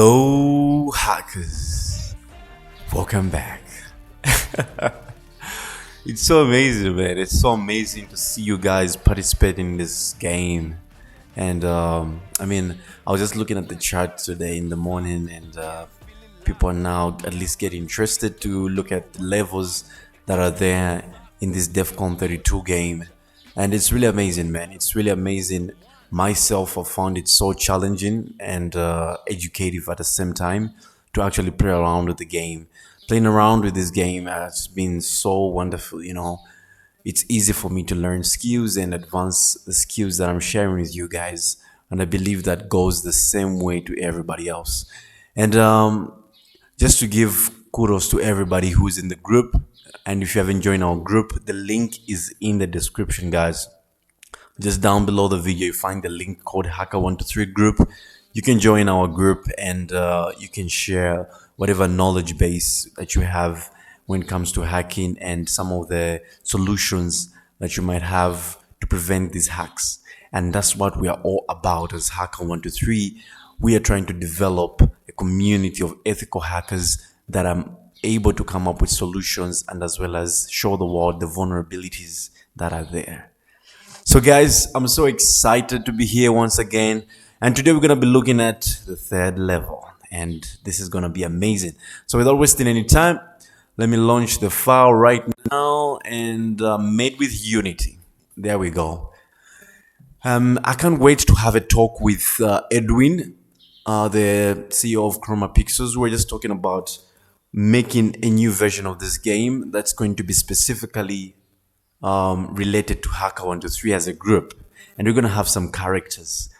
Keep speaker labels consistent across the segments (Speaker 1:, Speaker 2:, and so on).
Speaker 1: Hello, hackers. Welcome back. It's so amazing, man. It's so amazing to see you guys participate in this game. And I was just looking at the chart today in the morning, and people are now at least get interested to look at the levels that are there in this DEFCON 32 game. And it's really amazing, man. It's really amazing. Myself, I found it so challenging and educative at the same time to actually play around with the game. Playing around with this game has been so wonderful, It's easy for me to learn skills and advance the skills that I'm sharing with you guys. And I believe that goes the same way to everybody else. And just to give kudos to everybody who's in the group. And if you haven't joined our group, the link is in the description, guys. Just down below the video, you find the link called Hacker123 group. You can join our group and you can share whatever knowledge base that you have when it comes to hacking and some of the solutions that you might have to prevent these hacks. And that's what we are all about as Hacker123. We are trying to develop a community of ethical hackers that are able to come up with solutions and as well as show the world the vulnerabilities that are there. So guys, I'm so excited to be here once again. And today we're going to be looking at the third level. And this is going to be amazing. So without wasting any time, let me launch the file right now and made with Unity. There we go. I can't wait to have a talk with Edwin, the CEO of Chroma Pixels. We're just talking about making a new version of this game that's going to be specifically related to Hacker123 as a group, and we're gonna have some characters,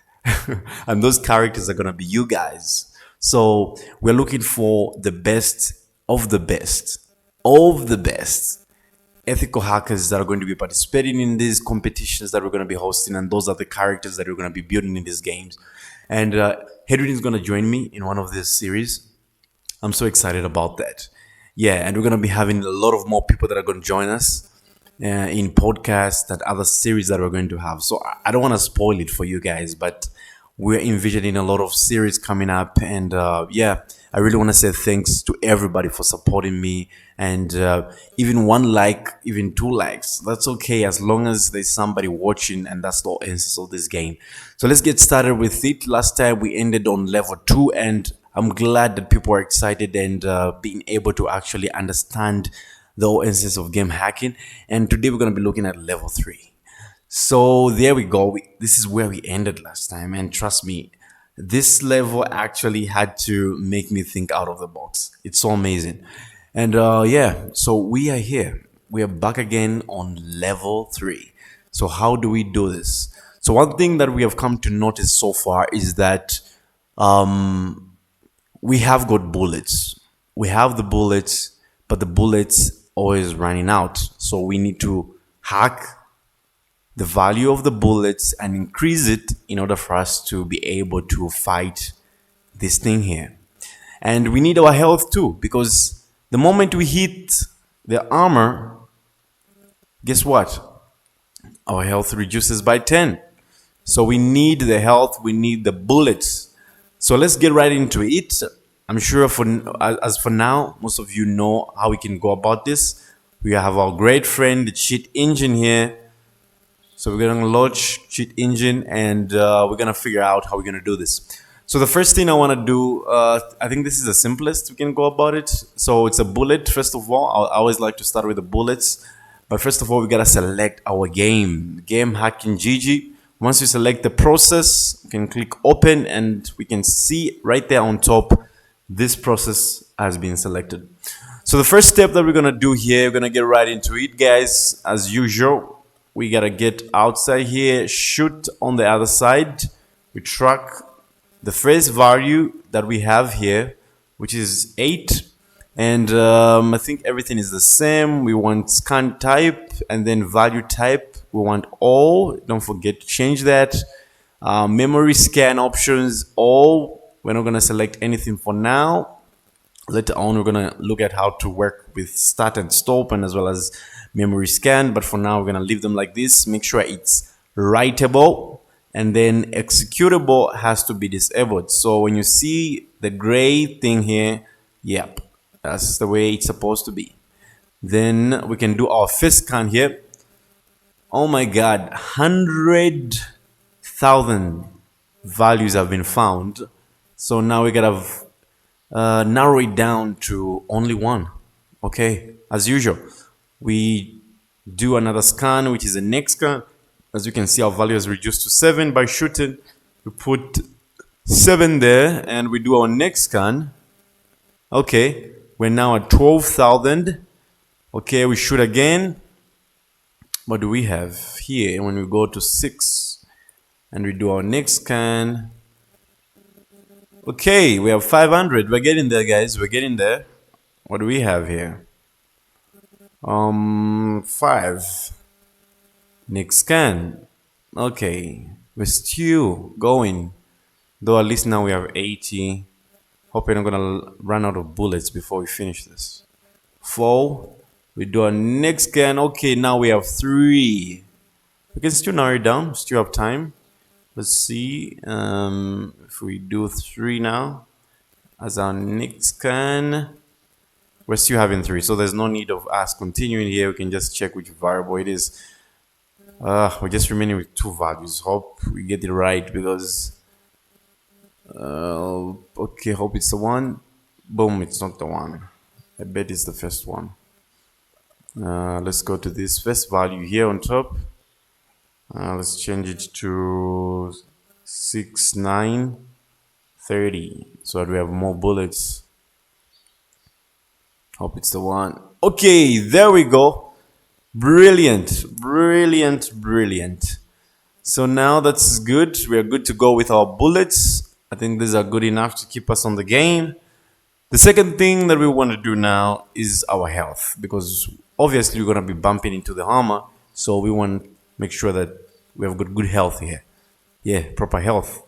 Speaker 1: and those characters are gonna be you guys. So we're looking for the best of the best of the best ethical hackers that are going to be participating in these competitions that we're going to be hosting, and those are the characters that we're going to be building in these games. And Hedwin is going to join me in one of these series. I'm so excited about that. Yeah, and we're going to be having a lot of more people that are going to join us in podcasts and other series that we're going to have. So I don't want to spoil it for you guys, but we're envisioning a lot of series coming up. And I really want to say thanks to everybody for supporting me. And even one like, even 2 likes, that's okay as long as there's somebody watching, and that's the essence of this game. So let's get started with it. Last time we ended on level 2, and I'm glad that people are excited and being able to actually understand the whole essence of game hacking. And today we're going to be looking at level 3. So there we go. This is where we ended last time, and trust me, this level actually had to make me think out of the box. It's so amazing. And so we are here. We are back again on level 3. So how do we do this? So one thing that we have come to notice so far is that we have got bullets. We have the bullets, but the bullets always running out. So we need to hack the value of the bullets and increase it in order for us to be able to fight this thing here. And we need our health too, because the moment we hit the armor, guess what? Our health reduces by 10. So we need the health, we need the bullets. So let's get right into it. I'm sure for now, most of you know how we can go about this. We have our great friend, the cheat engine here. So we're going to launch cheat engine, and we're going to figure out how we're going to do this. So the first thing I want to do, I think this is the simplest we can go about it. So it's a bullet. First of all, I always like to start with the bullets. But first of all, we got to select our game hacking GG. Once you select the process, you can click open, and we can see right there on top, this process has been selected. So the first step that we're going to do here, we're going to get right into it, guys. As usual, we got to get outside here, shoot on the other side. We track the first value that we have here, which is 8. And I think everything is the same. We want scan type and then value type. We want all. Don't forget to change that. Memory scan options, all. We're not going to select anything for now. Later on, we're going to look at how to work with start and stop, and as well as memory scan. But for now, we're going to leave them like this. Make sure it's writable. and then executable has to be disabled. So when you see the gray thing here, yep, that's the way it's supposed to be. Then we can do our first scan here. Oh my god, 100,000 values have been found. So now we gotta narrow it down to only one. Okay, as usual, we do another scan, which is the next scan. As you can see, our value is reduced to 7 by shooting. We put 7 there, and we do our next scan. Okay, we're now at 12,000. Okay, we shoot again. What do we have here? When we go to 6 and we do our next scan. Okay, we have 500. We're getting there, guys. We're getting there. What do we have here? 5. Next scan. Okay, we're still going. Though at least now we have 80. Hope we're not gonna run out of bullets before we finish this. 4. We do our next scan. Okay, now we have 3. We can still narrow it down. Still have time. Let's see if we do 3 now as our next scan. We're still having 3, so there's no need of us continuing here. We can just check which variable it is. We're just remaining with 2 values. Hope we get it right because okay, hope it's the one. Boom, it's not the one. I bet it's the first one. Let's go to this first value here on top. Let's change it to 6930 so that we have more bullets. Hope it's the one. Okay, there we go. Brilliant, brilliant, brilliant. So now that's good. We are good to go with our bullets. I think these are good enough to keep us on the game. The second thing that we want to do now is our health, because obviously we're going to be bumping into the armor. So we want to make sure that we have good health here. Yeah, proper health.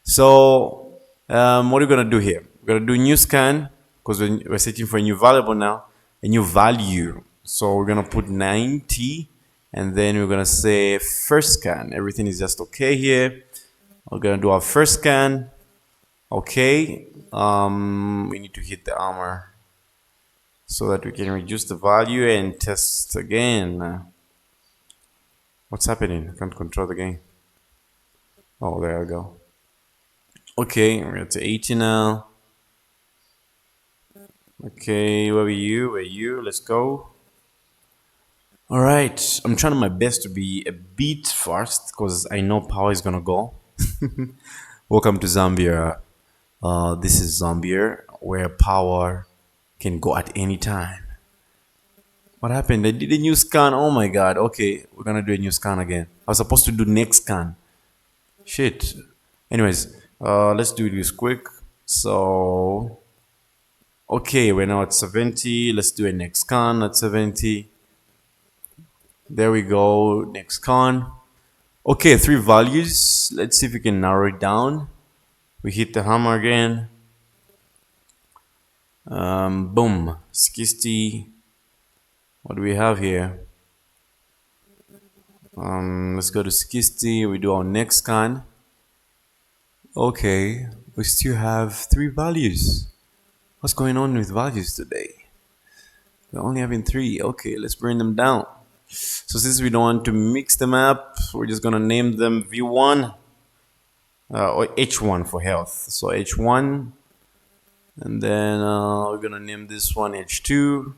Speaker 1: So what are we going to do here? We're going to do a new scan because we're setting for a new variable now, a new value. So we're going to put 90 and then we're going to say first scan. Everything is just okay here. We're going to do our first scan. Okay. We need to hit the armor so that we can reduce the value and test again. What's happening? I can't control the game. Oh, there we go. Okay, we're at 80 now. Okay, where are you? Where are you? Let's go. Alright, I'm trying my best to be a bit fast because I know power is gonna go. Welcome to Zambia. This is Zambia where power can go at any time. What happened? I did a new scan. Oh my god. Okay, we're gonna do a new scan again. I was supposed to do next scan. Shit. Anyways, let's do this quick. So, okay, we're now at 70. Let's do a next scan at 70. There we go. Next scan. Okay, 3 values. Let's see if we can narrow it down. We hit the hammer again. Boom. 60. What do we have here? Let's go to 60. We do our next scan. Okay, we still have 3 values. What's going on with values today? We're only having 3. Okay, let's bring them down. So since we don't want to mix them up, we're just gonna name them V1 or H1 for health. So H1, and then we're gonna name this one H2.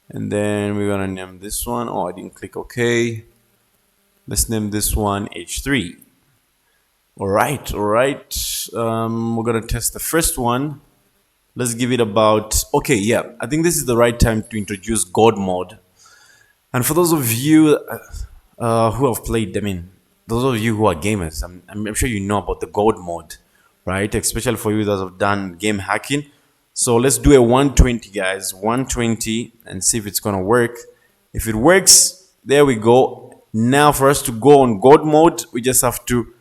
Speaker 1: And then we're gonna name this one. Oh, I didn't click OK. Let's name this one H3. All right. We're gonna test the first one. Let's give it about. Okay, yeah. I think this is the right time to introduce God mode. And for those of you who have played, I mean, those of you who are gamers, I'm sure you know about the God mode, right? Especially for you that have done game hacking. So let's do a 120, guys. 120 and see if it's gonna work. If it works, there we go. Now for us to go on God mode, we just have to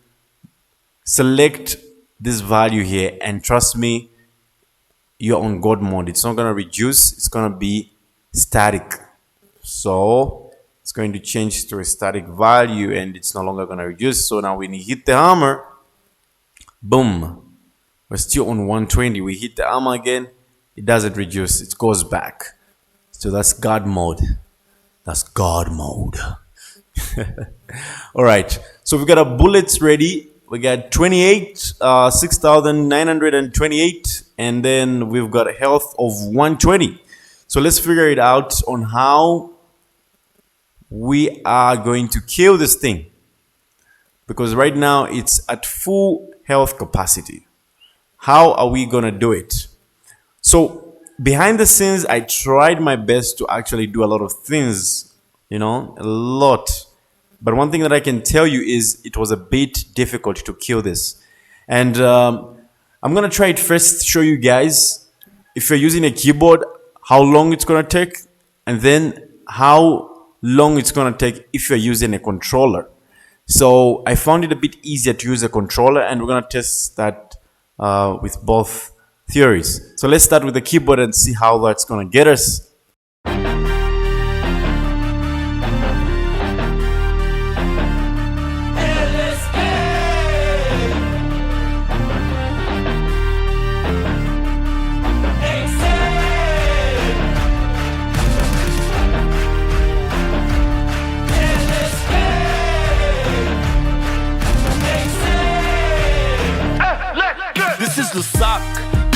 Speaker 1: select this value here, and trust me, you're on God mode. It's not gonna reduce, it's gonna be static. So it's going to change to a static value and it's no longer going to reduce. So now when you hit the hammer, boom, we're still on 120. We hit the hammer again, it doesn't reduce, it goes back. So that's God mode. That's God mode. All right, so we got our bullets ready. We got 28, 6,928, and then we've got a health of 120. So let's figure it out on how we are going to kill this thing, because right now it's at full health capacity. How are we gonna do it? So behind the scenes, I tried my best to actually do a lot of things, a lot. But one thing that I can tell you is it was a bit difficult to kill this. And I'm going to try it first, show you guys, if you're using a keyboard, how long it's going to take, and then how long it's going to take if you're using a controller. So I found it a bit easier to use a controller, and we're going to test that with both theories. So let's start with the keyboard and see how that's going to get us.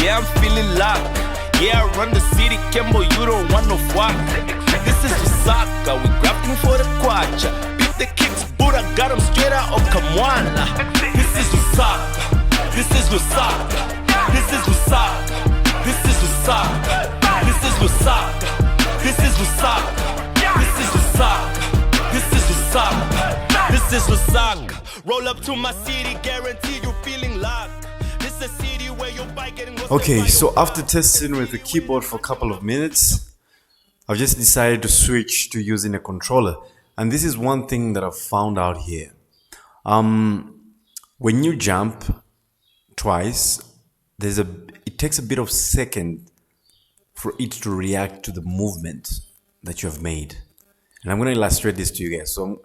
Speaker 2: Yeah, I'm feeling locked. Yeah, I run the city, Kembo, you don't want no fuck. This is Lusaka, we grafting for the kwacha. Beat the kicks, Buddha got them straight out of Kamwana. This is Lusaka, this is Lusaka, this is Lusaka, this is Lusaka, this is Lusaka, this is Lusaka, this is Lusaka, this is Lusaka, this is Lusaka. Roll up to my city, guarantee you feeling locked.
Speaker 1: Okay, so after testing with the keyboard for a couple of minutes, I've just decided to switch to using a controller. And this is one thing that I've found out here. When you jump twice, it takes a bit of second for it to react to the movement that you have made. And I'm going to illustrate this to you guys. So I'm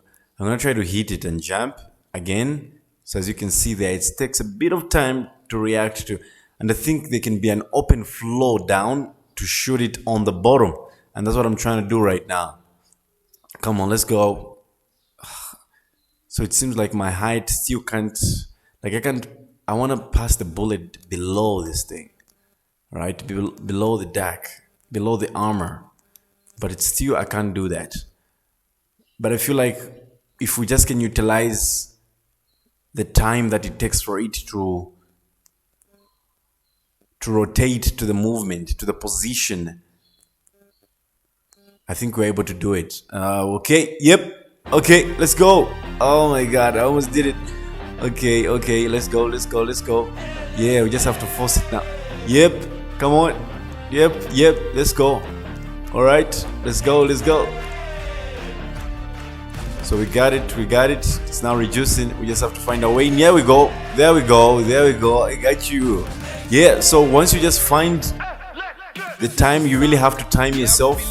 Speaker 1: going to try to hit it and jump again. So as you can see there, it takes a bit of time to react to, and I think there can be an open flow down to shoot it on the bottom, and that's what I'm trying to do right now. Come on, let's go. So it seems like my height still can't, I want to pass the bullet below this thing, right? Below the deck, below the armor, but it's still, I can't do that. But I feel like if we just can utilize the time that it takes for it to rotate to the movement, to the position, I think we're able to do it. Okay, yep, okay, let's go. Oh my god, I almost did it. Okay, let's go. Yeah, we just have to force it now. Yep, come on. Yep, let's go. All right, let's go. So we got it. It's now reducing. We just have to find a way. And there we go. I got you. Yeah, so once you just find the time, you really have to time yourself.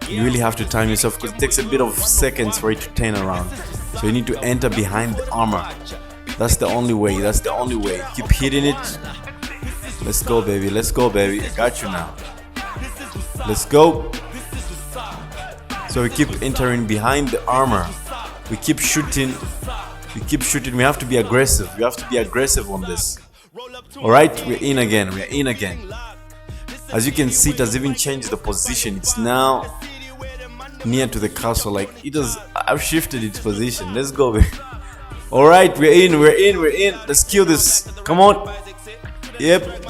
Speaker 1: Because it takes a bit of seconds for it to turn around. So you need to enter behind the armor. That's the only way. Keep hitting it. Let's go, baby. I got you now. Let's go. So we keep entering behind the armor. We keep shooting. We have to be aggressive. On this. Alright, we're in again. As you can see, it has even changed the position. It's now near to the castle. I've shifted its position. Let's go, baby. Alright, we're in. Let's kill this. Come on. Yep.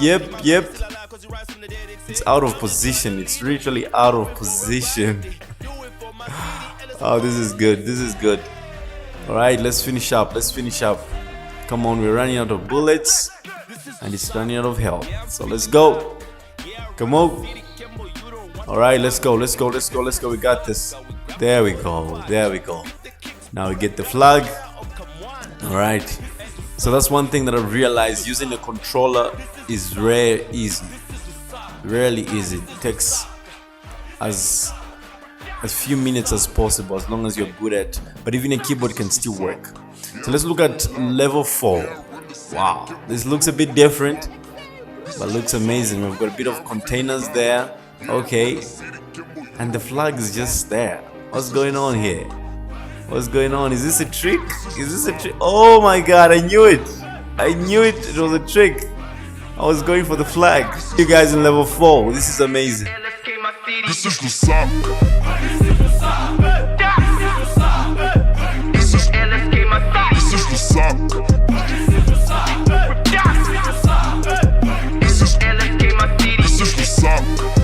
Speaker 1: It's out of position. It's literally out of position. Oh, this is good. Alright, let's finish up. Come on, we're running out of bullets. And it's running out of health. So let's go. Come on. Alright, let's go. We got this. There we go. Now we get the flag. Alright. So that's one thing that I've realized. Using a controller is rarely easy. It takes as as few minutes as possible, as long as you're good at. But even a keyboard can still work. So let's look at level 4. Wow, this looks a bit different, but looks amazing. We've got a bit of containers there. Okay, and the flag is just there. What's going on here? What's going on? Is this a trick? Is this a trick? Oh my god, I knew it. I knew it. It was a trick. I was going for the flag. You guys in level 4. This is amazing.
Speaker 2: This is the sock. This is the sock. This is the sock. This is the sock.